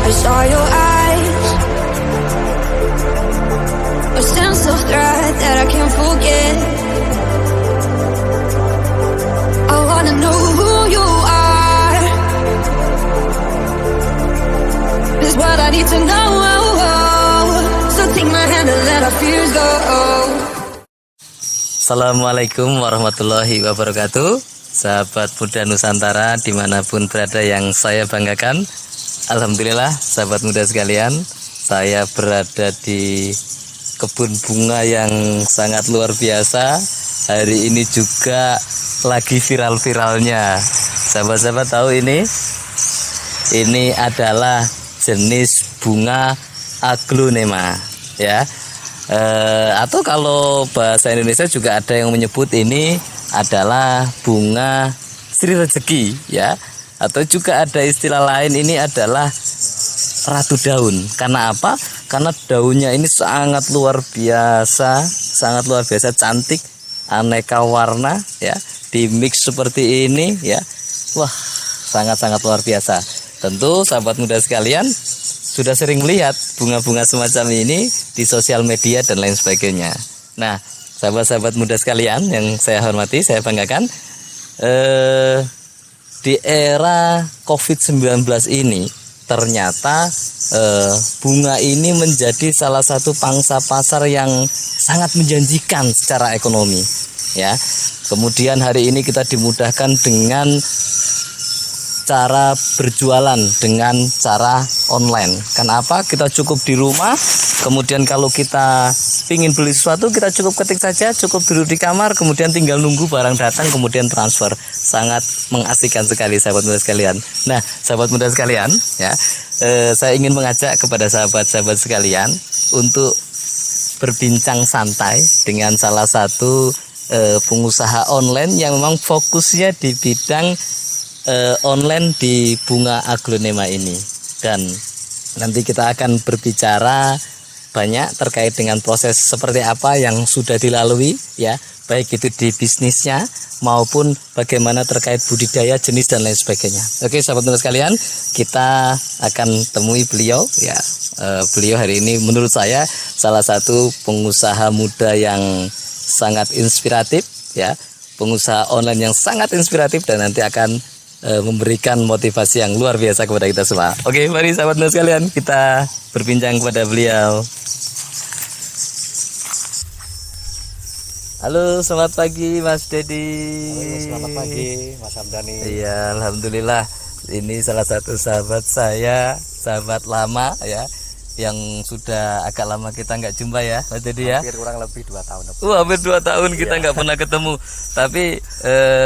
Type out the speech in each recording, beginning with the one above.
I saw your eyes, a sense of threat that I can't forget. I wanna know who you are, is what I need to know. So take my hand and let our fears go. Assalamualaikum warahmatullahi wabarakatuh. Sahabat muda Nusantara dimanapun berada yang saya banggakan, alhamdulillah sahabat muda sekalian, saya berada di kebun bunga yang sangat luar biasa. Hari ini juga lagi viral-viralnya. Sahabat-sahabat tahu ini adalah jenis bunga aglonema, ya. Atau kalau bahasa Indonesia juga ada yang menyebut ini adalah bunga Sri Rezeki, ya. Atau juga ada istilah lain, ini adalah ratu daun. Karena apa? Karena daunnya ini sangat luar biasa cantik, aneka warna, ya. Di mix seperti ini, ya. Wah, sangat-sangat luar biasa. Tentu sahabat muda sekalian sudah sering melihat bunga-bunga semacam ini di sosial media dan lain sebagainya. Nah, sahabat-sahabat muda sekalian yang saya hormati, saya banggakan, di era COVID-19 ini ternyata bunga ini menjadi salah satu pangsa pasar yang sangat menjanjikan secara ekonomi, ya. Kemudian hari ini kita dimudahkan dengan cara berjualan dengan cara online. Kenapa? Kita cukup di rumah, kemudian kalau kita ingin beli sesuatu, kita cukup ketik saja, cukup duduk di kamar, kemudian tinggal nunggu barang datang, kemudian transfer. Sangat mengasihkan sekali sahabat muda sekalian. Nah, sahabat muda sekalian, ya, saya ingin mengajak kepada sahabat-sahabat sekalian untuk berbincang santai dengan salah satu pengusaha online yang memang fokusnya di bidang online di bunga aglonema ini. Dan nanti kita akan berbicara banyak terkait dengan proses seperti apa yang sudah dilalui, ya, baik itu di bisnisnya maupun bagaimana terkait budidaya, jenis dan lain sebagainya. Oke, sahabat muda sekalian, kita akan temui beliau, ya. Beliau hari ini menurut saya salah satu pengusaha muda yang sangat inspiratif, ya, pengusaha online yang sangat inspiratif, dan nanti akan memberikan motivasi yang luar biasa kepada kita semua. Oke, mari sahabat muda sekalian, kita berbincang kepada beliau. Halo, selamat pagi Mas Dedi. Halo, selamat pagi Mas Hamdani. Iya, alhamdulillah. Ini salah satu sahabat saya, sahabat lama, ya, yang sudah agak lama kita nggak jumpa, ya Mas Dedi, ya. Hampir kurang lebih 2 tahun. Hampir 2 tahun kita nggak pernah ketemu. Tapi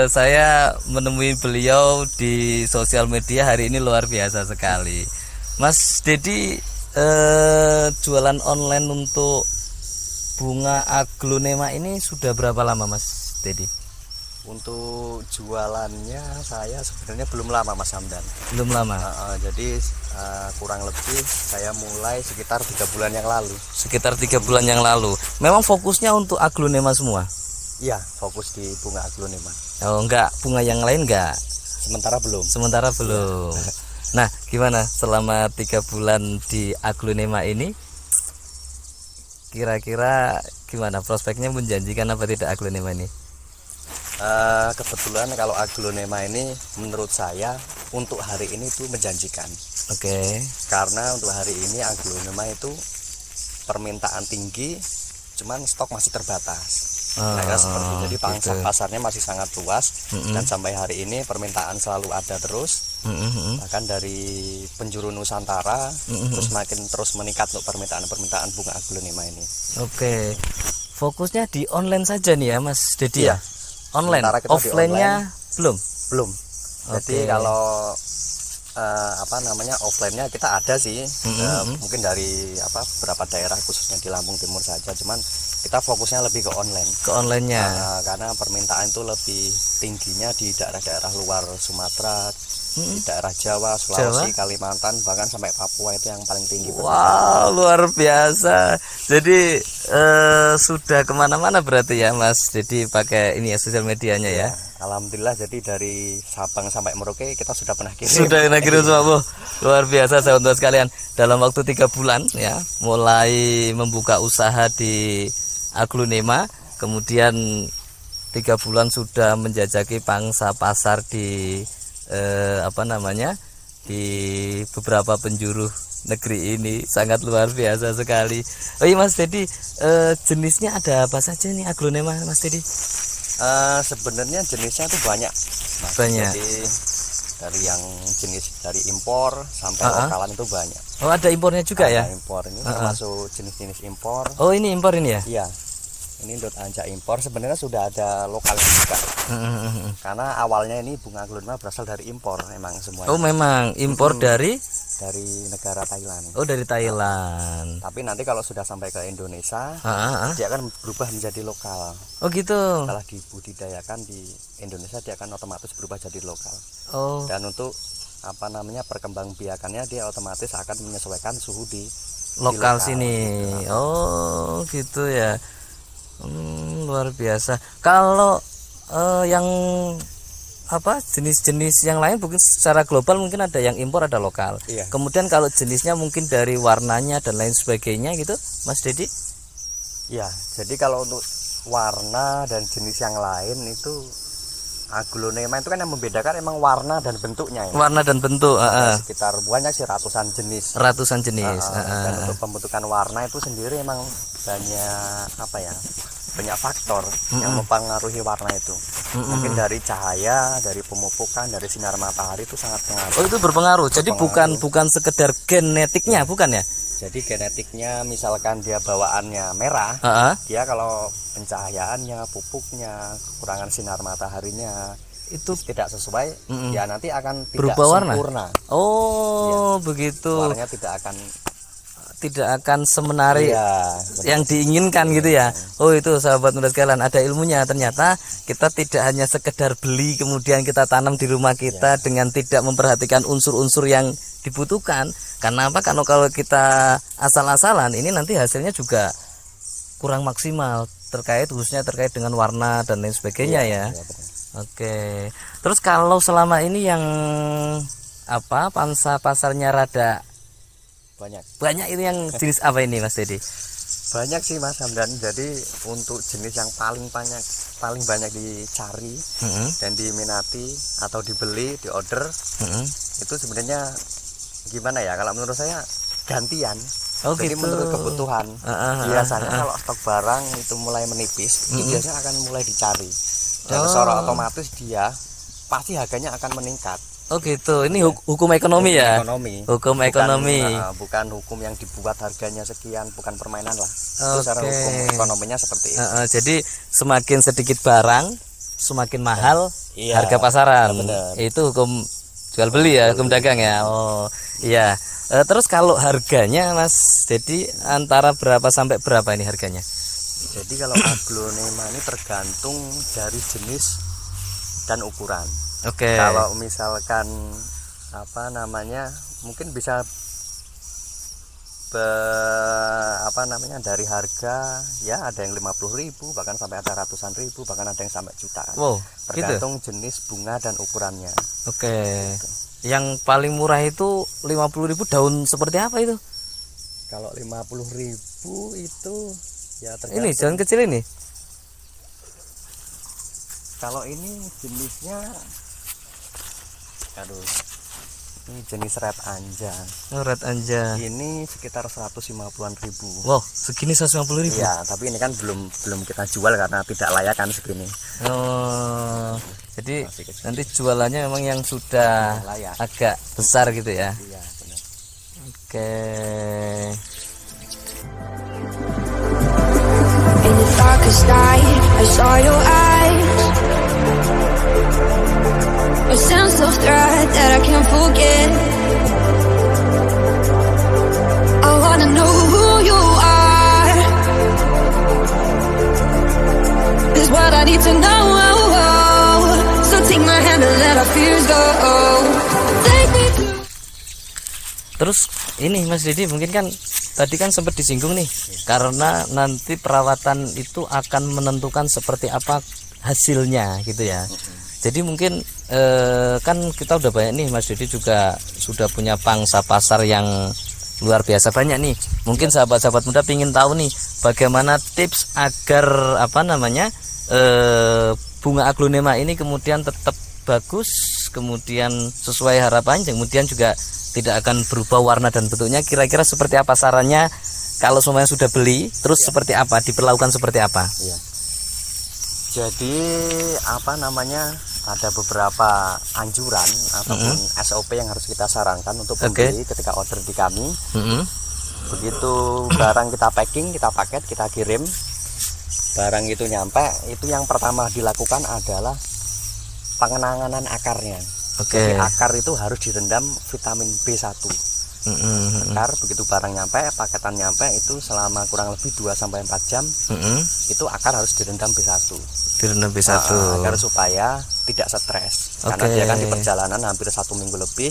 saya menemui beliau di sosial media hari ini luar biasa sekali. Mas Dedi jualan online untuk bunga aglonema ini sudah berapa lama Mas Dedi? Untuk jualannya saya sebenarnya belum lama Mas Hamdan. Belum lama. Jadi kurang lebih saya mulai sekitar 3 bulan yang lalu. Sekitar 3 bulan yang lalu. Memang fokusnya untuk aglonema semua? Iya, fokus di bunga aglonema. Oh, enggak, bunga yang lain enggak? Sementara belum. Nah, gimana selama 3 bulan di aglonema ini? Kira-kira gimana prospeknya, menjanjikan apa tidak aglonema ini? Kebetulan kalau aglonema ini menurut saya untuk hari ini itu menjanjikan. Oke. Karena untuk hari ini aglonema itu permintaan tinggi, cuman stok masih terbatas. Jadi pangsa pasarnya masih sangat luas, dan sampai hari ini permintaan selalu ada terus. Bahkan dari penjuru Nusantara terus makin terus meningkat untuk permintaan bunga aglonema ini. Oke. Fokusnya di online saja nih ya Mas Dedi, ya? Online, offline-nya belum. Jadi kalau offline-nya kita ada sih, mungkin dari beberapa daerah khususnya di Lampung Timur saja, cuman kita fokusnya lebih ke online-nya. Karena permintaan itu lebih tingginya di daerah-daerah luar Sumatera, di daerah Jawa, Sulawesi, Kalimantan, bahkan sampai Papua itu yang paling tinggi. Wow, luar biasa. Jadi sudah kemana-mana berarti ya Mas. Jadi pakai ini ya sosial medianya, ya. Alhamdulillah, jadi dari Sabang sampai Merauke kita sudah pernah kirim. Sudah kirim semua, Bu. Luar biasa sahabat sekalian. Dalam waktu 3 bulan ya, mulai membuka usaha di Aglonema, kemudian 3 bulan sudah menjajaki pangsa pasar di di beberapa penjuru negeri ini. Sangat luar biasa sekali. Oh iya Mas Dedi, jenisnya ada apa saja nih Aglonema Mas Dedi? Sebenarnya jenisnya itu banyak, Mas. Banyak. Jadi dari yang jenis dari impor sampai lokalan itu banyak. Oh, ada impornya juga ya? Impor ini termasuk jenis-jenis impor. Oh, ini impor ini ya? Iya. Ini Dot Anja impor. Sebenarnya sudah ada lokalnya juga. Karena awalnya ini bunga aglonema berasal dari impor memang semuanya. Oh, memang impor dari negara Thailand. Oh, dari Thailand. Tapi nanti kalau sudah sampai ke Indonesia, dia akan berubah menjadi lokal. Oh, gitu. Setelah dibudidayakan di Indonesia, dia akan otomatis berubah jadi lokal. Oh. Dan untuk perkembangbiakannya, dia otomatis akan menyesuaikan suhu di lokal lokal sini. gitu. Oh, gitu ya. Luar biasa. Kalau yang jenis-jenis yang lain mungkin secara global mungkin ada yang impor, ada lokal. Iya. Kemudian kalau jenisnya mungkin dari warnanya dan lain sebagainya gitu, Mas Dedi? Ya, jadi kalau untuk warna dan jenis yang lain itu aglonema itu kan yang membedakan emang warna dan bentuknya ya. Warna dan bentuk, sekitar banyak sih ratusan jenis. Ratusan jenis. Dan untuk pembentukan warna itu sendiri emang banyak banyak faktor yang mempengaruhi warna itu. Mungkin dari cahaya, dari pemupukan, dari sinar matahari itu sangat pengaruh. Oh, itu berpengaruh. Jadi bukan sekedar genetiknya, bukan ya? Jadi genetiknya misalkan dia bawaannya merah, dia kalau pencahayaannya, pupuknya, kekurangan sinar mataharinya itu tidak sesuai, ya nanti akan tidak berubah warna. Sempurna. Oh, ya. Begitu. Warnanya tidak akan semenarik yang diinginkan gitu ya. Oh, itu sahabat muda sekalian, ada ilmunya. Ternyata kita tidak hanya sekedar beli kemudian kita tanam di rumah kita dengan tidak memperhatikan unsur-unsur yang dibutuhkan. Karena apa? Karena kalau kita asal-asalan, ini nanti hasilnya juga kurang maksimal, khususnya terkait dengan warna dan lain sebagainya ya. Oke. Terus kalau selama ini yang pangsa pasarnya rada banyak ini yang jenis apa ini Mas Dedi? Banyak sih Mas Hamdan. Jadi untuk jenis yang paling banyak dicari dan diminati atau dibeli, diorder, itu sebenarnya gimana ya? Kalau menurut saya gantian. Oh, jadi gitu. menurut kebutuhan. Biasanya kalau stok barang itu mulai menipis, itu biasanya akan mulai dicari. Dan secara otomatis dia pasti harganya akan meningkat. Oh gitu, ini hukum ekonomi ya? Hukum ekonomi. Bukan hukum yang dibuat harganya sekian, bukan permainan lah. Itu secara hukum ekonominya seperti itu. Jadi semakin sedikit barang, semakin mahal harga pasaran. Itu hukum jual beli ya, hukum dagang ya. Oh iya. Terus kalau harganya Mas, jadi antara berapa sampai berapa ini harganya? Jadi kalau aglonema ini tergantung dari jenis dan ukuran. Oke. Kalau misalkan mungkin bisa dari harga ya ada yang 50.000 bahkan sampai ada ratusan ribu, bahkan ada yang sampai jutaan. Wow, tergantung gitu? Jenis bunga dan ukurannya. Oke. Gitu. Yang paling murah itu 50.000, daun seperti apa itu? Kalau 50.000 itu ya tergantung. Ini daun kecil ini. Kalau ini jenisnya ini jenis red anja. Oh, red anja. Ini sekitar 150-an ribu. Wow, segini 150.000. Ya, tapi ini kan belum kita jual karena tidak layak kan segini. Oh, jadi nanti jualannya memang yang sudah agak besar gitu ya. Iya, benar. Oke. In the darkest night, I saw your eyes. A sense of threat that I can't forget. I wanna know who you are. Is what I need to know. So take my hand and let our fears go. Take me to. Terus ini Mas Dedi, mungkin kan tadi kan sempat disinggung nih, karena nanti perawatan itu akan menentukan seperti apa hasilnya gitu ya. Jadi mungkin kan kita udah banyak nih, Mas Didi juga sudah punya pangsa pasar yang luar biasa banyak nih. Mungkin sahabat-sahabat muda pingin tahu nih bagaimana tips agar apa namanya bunga aglonema ini kemudian tetap bagus, kemudian sesuai harapan, kemudian juga tidak akan berubah warna dan bentuknya. Kira-kira seperti apa sarannya kalau semuanya sudah beli, terus seperti apa, diperlakukan seperti apa? Ya. Jadi apa namanya, ada beberapa anjuran ataupun SOP yang harus kita sarankan untuk pembeli ketika order di kami. Begitu barang kita packing, kita paket, kita kirim, barang itu nyampe, itu yang pertama dilakukan adalah pengenangan akarnya. Jadi akar itu harus direndam vitamin B1. Akar begitu barang nyampe, paketan nyampe, itu selama kurang lebih 2-4 jam itu akar harus direndam B1. Direndam B1 agar supaya tidak stres, karena dia kan di perjalanan hampir 1 minggu lebih,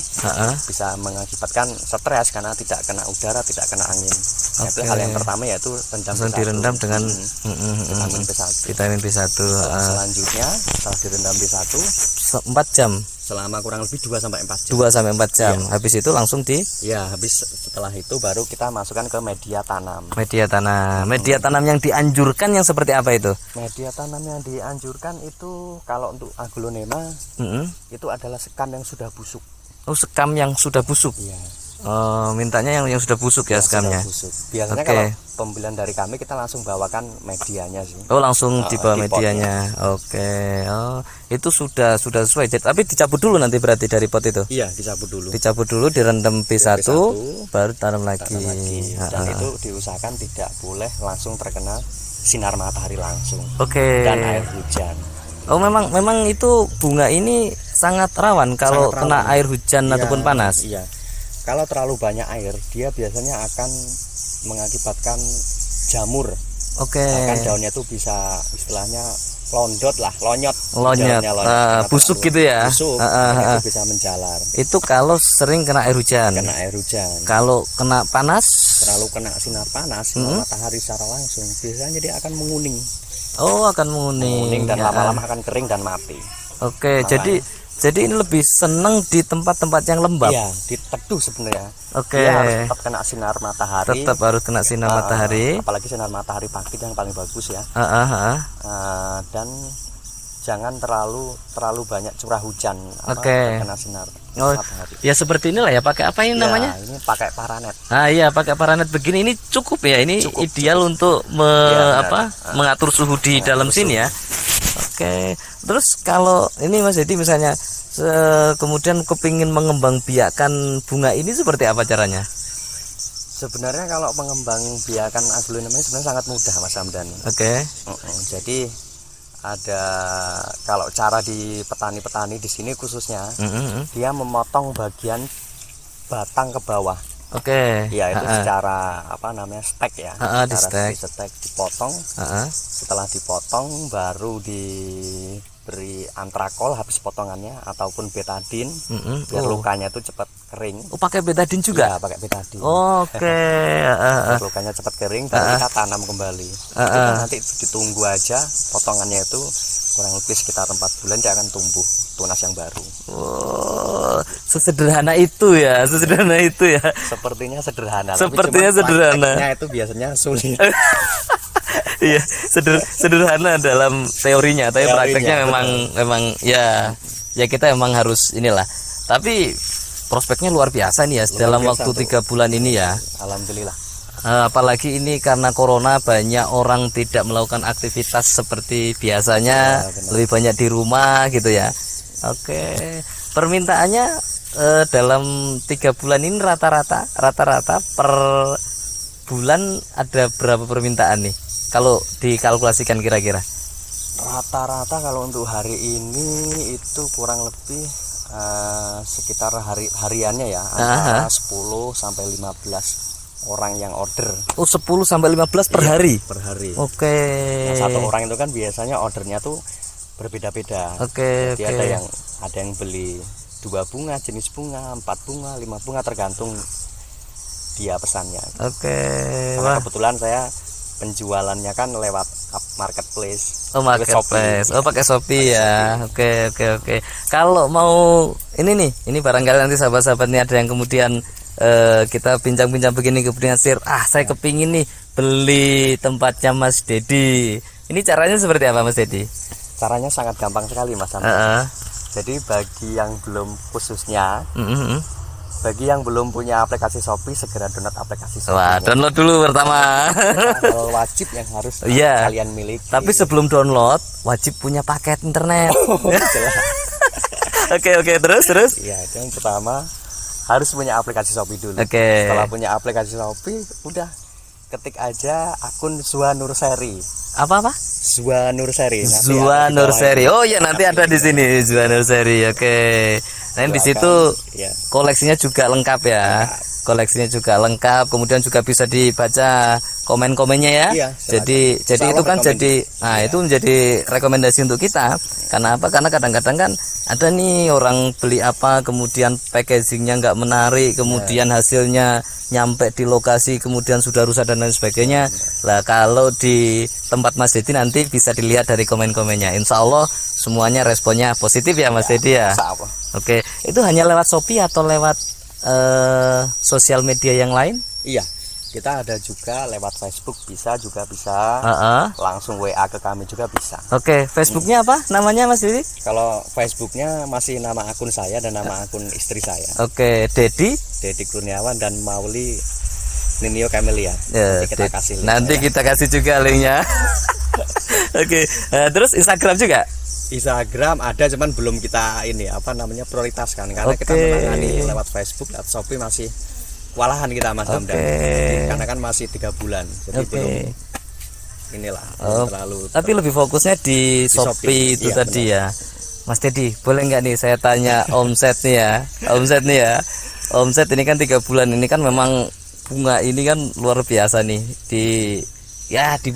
bisa mengakibatkan stres karena tidak kena udara, tidak kena angin. Itu hal yang pertama, yaitu direndam dengan vitamin B1. Vitamin B1. Selanjutnya setelah direndam B1 4 jam, selama kurang lebih 2-4 jam. 2-4 jam. Habis itu langsung habis setelah itu baru kita masukkan ke media tanam. Media tanam. Media tanam yang dianjurkan yang seperti apa itu? Media tanam yang dianjurkan itu kalau untuk aglonema itu adalah sekam yang sudah busuk. Oh, sekam yang sudah busuk. Iya. Mintanya yang sudah busuk ya sekamnya. Biasanya kalau pembelian dari kami kita langsung bawakan medianya sih. Oh, langsung dibawa medianya. Itu sudah sesuai. Tapi dicabut dulu nanti berarti dari pot itu. Iya, dicabut dulu. Dicabut dulu, direndam B1, baru tanam lagi. Dan itu diusahakan tidak boleh langsung terkena sinar matahari langsung. Dan air hujan. Oh, memang itu bunga ini sangat rawan kalau kena air hujan ataupun panas. Iya. Kalau terlalu banyak air, dia biasanya akan mengakibatkan jamur. Kan daunnya tuh bisa istilahnya lonyot, busuk gitu ya. Busuk, itu bisa menjalar. Itu kalau sering kena air hujan. Kalau kena panas, terlalu kena sinar panas, sinar matahari secara langsung, biasanya dia akan menguning. Akan menguning dan lama-lama akan kering dan mati. Jadi ini lebih seneng di tempat-tempat yang lembab. Iya, di teduh sebenarnya. Dia harus tetap kena sinar matahari. Tetap harus kena sinar matahari. Apalagi sinar matahari pagi yang paling bagus ya. Dan jangan terlalu banyak curah hujan. Kena sinar matahari. Ya seperti inilah ya. Pakai apa ini namanya? Ini pakai paranet. Iya, pakai paranet begini ini cukup ya. Ini ideal untuk mengatur suhu di dalam sini ya. Terus kalau ini Mas Dedi misalnya kemudian kepingin mengembang biakan bunga ini seperti apa caranya? Sebenarnya kalau mengembang biakan aglonema ini sebenarnya sangat mudah, Mas Hamdan. Jadi ada, kalau cara di petani-petani di sini khususnya, dia memotong bagian batang ke bawah. Ya itu secara stek ya. Di stek dipotong. Setelah dipotong baru diberi antrakol habis potongannya ataupun betadin biar lukanya itu cepat kering. Pakai betadin juga? Ya, pakai betadin. Biar lukanya cepat kering baru kita tanam kembali. Nanti ditunggu aja potongannya itu kurang lebih sekitar 4 bulan dia akan tumbuh tunas yang baru. Sesederhana itu ya. Sepertinya sederhana. Sepertinya sederhana. Itu biasanya sulit. Iya, sederhana dalam teorinya, tapi prakteknya memang ya kita memang harus inilah. Tapi prospeknya luar biasa nih ya dalam waktu 3 bulan ini ya. Alhamdulillah. Apalagi ini karena corona banyak orang tidak melakukan aktivitas seperti biasanya, lebih banyak di rumah gitu ya. Permintaannya dalam 3 bulan ini rata-rata per bulan ada berapa permintaan nih? Kalau dikalkulasikan kira-kira? Rata-rata kalau untuk hari ini itu kurang lebih sekitar hariannya ya antara 10 sampai 15 orang yang order. 10 sampai 15 per hari? Per hari. Nah, satu orang itu kan biasanya ordernya tuh berbeda-beda. Jadi ada yang beli 2 bunga, jenis bunga, 4 bunga, 5 bunga, tergantung dia pesannya. Karena kebetulan saya penjualannya kan lewat marketplace. Oh, marketplace. Oh, pakai Shopee ya. Oke. Kalau mau ini barangkali nanti sahabat-sahabat ini ada yang kemudian kita bincang-bincang begini kemudian share, saya kepingin nih beli tempatnya Mas Dedi. Ini caranya seperti apa Mas Dedi? Caranya sangat gampang sekali Mas Andri. Jadi bagi yang belum khususnya bagi yang belum punya aplikasi Shopee, segera download aplikasi Shopee. Wah, download dulu pertama. Hal wajib yang harus kalian miliki. Tapi sebelum download, wajib punya paket internet. Oke, terus? Iya, yang pertama harus punya aplikasi Shopee dulu. Setelah punya aplikasi Shopee, udah ketik aja akun Zua Nurseri. Apa? Zua Nurseri. Zua Nurseri. Oh ya, nanti ada di sini Zua Nurseri. Oke. Nah, di situ koleksinya juga lengkap ya. Koleksinya juga lengkap, kemudian juga bisa dibaca komen-komennya ya. Jadi itu kan itu menjadi rekomendasi untuk kita. Karena apa? Karena kadang-kadang kan ada nih orang beli apa, kemudian packagingnya nggak menarik, kemudian hasilnya nyampe di lokasi kemudian sudah rusak dan lain sebagainya. Lah kalau di tempat Mas Dedi nanti bisa dilihat dari komen-komennya. Insya Allah semuanya responnya positif ya Mas Dedi ya. Oke, itu hanya lewat Shopee atau lewat sosial media yang lain? Iya, kita ada juga lewat Facebook bisa. Langsung WA ke kami juga bisa. Oke, Facebooknya apa namanya Mas Dedi? Kalau Facebooknya masih nama akun saya dan nama akun istri saya. Oke, Dedi Kurniawan dan Mauli Ninio Camelia. Nanti kita kasih juga linknya. Oke, terus Instagram juga? Instagram ada, cuman belum kita prioritaskan karena kita menangani lewat Facebook, lewat Shopee masih kewalahan kita Mas Hamdan. Karena kan masih 3 bulan, jadi belum terlalu. Tapi lebih fokusnya di Shopee itu tadi ya. Mas Dedi, boleh nggak nih saya tanya omset nih ya. Omset ini kan 3 bulan ini kan memang bunga ini kan luar biasa nih di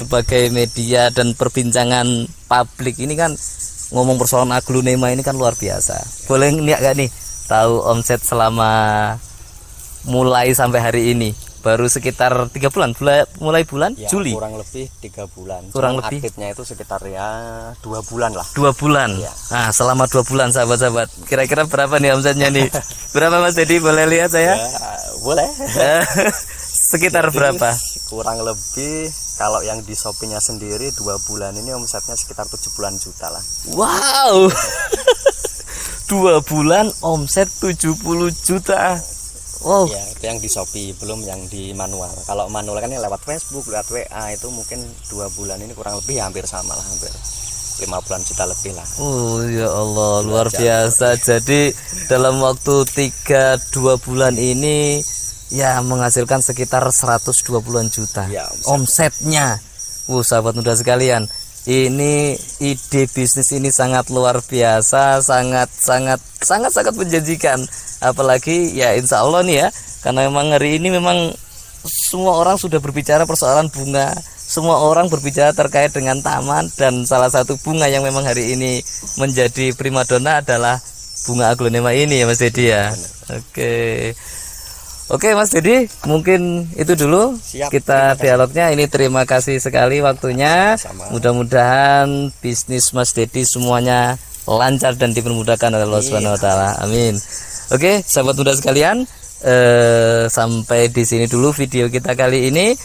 berbagai media dan perbincangan publik ini kan ngomong persoalan aglonema ini kan luar biasa. Boleh nggak nih tahu omset selama mulai sampai hari ini? Baru sekitar 3 bulan, mulai bulan Juli. Kurang lebih 3 bulan. Aktifnya itu sekitar 2 bulan lah. 2 bulan. Ya. Nah, selama 2 bulan sahabat-sahabat, kira-kira berapa nih omsetnya nih? Berapa Mas Dedi? Boleh lihat saya? Boleh. Sekitar berapa? Kurang lebih kalau yang di Shopee-nya sendiri 2 bulan ini omsetnya sekitar 70-an juta lah. Wow. 2 bulan omset 70 juta. Wow. Ya, itu yang di Shopee, belum yang di manual. Kalau manual kan lewat Facebook, lewat WA itu mungkin 2 bulan ini kurang lebih hampir sama lah, hampir 50-an juta lebih lah. Oh ya Allah, luar biasa. Jadi dalam waktu 2 bulan ini menghasilkan sekitar 120-an juta omsetnya. Sahabat muda sekalian, ini ide bisnis ini sangat luar biasa, sangat menjanjikan. Apalagi insya Allah nih ya, karena memang hari ini memang semua orang sudah berbicara persoalan bunga, semua orang berbicara terkait dengan taman, dan salah satu bunga yang memang hari ini menjadi primadona adalah bunga aglonema ini ya Mas Dedi ya. Oke Mas Dedi, mungkin itu dulu. Siap, kita dialognya ini. Terima kasih sekali waktunya. Mudah-mudahan bisnis Mas Dedi semuanya lancar dan dipermudahkan oleh Allah Subhanahu wa taala. Amin. Oke, sahabat muda sekalian, sampai di sini dulu video kita kali ini.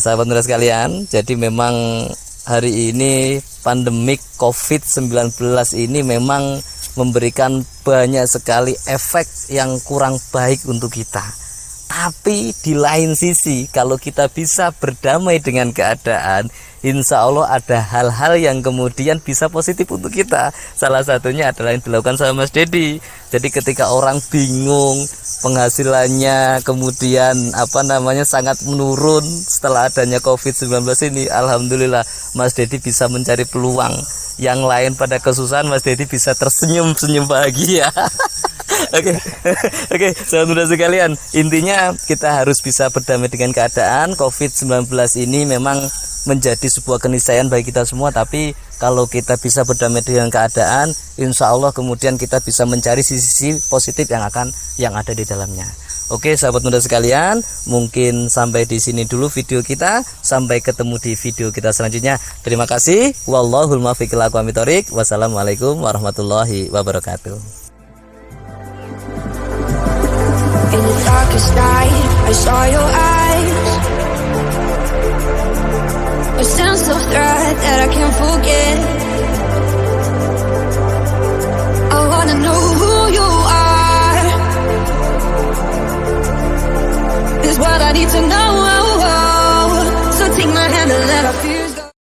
Sahabat muda sekalian, jadi memang hari ini pandemik COVID-19 ini memang memberikan banyak sekali efek yang kurang baik untuk kita. Tapi di lain sisi, kalau kita bisa berdamai dengan keadaan, insya Allah ada hal-hal yang kemudian bisa positif untuk kita. Salah satunya adalah yang dilakukan sama Mas Dedi. Jadi ketika orang bingung, penghasilannya kemudian sangat menurun setelah adanya COVID-19 ini, alhamdulillah Mas Dedi bisa mencari peluang. Yang lain pada kesusahan, Mas Dedi bisa tersenyum-senyum bahagia. Oke, sahabat muda sekalian, intinya kita harus bisa berdamai dengan keadaan. COVID-19 ini memang menjadi sebuah keniscayaan bagi kita semua, tapi kalau kita bisa berdamai dengan keadaan, insya Allah kemudian kita bisa mencari sisi positif yang ada di dalamnya. Oke sahabat muda sekalian, mungkin sampai di sini dulu video kita. Sampai ketemu di video kita selanjutnya. Terima kasih. Wallahul muwaffiq ila aqwamit thoriq. Wassalamualaikum warahmatullahi wabarakatuh. In the darkest night, I saw your eyes. A sense of threat that I can't forget. I wanna know who you are. Is what I need to know.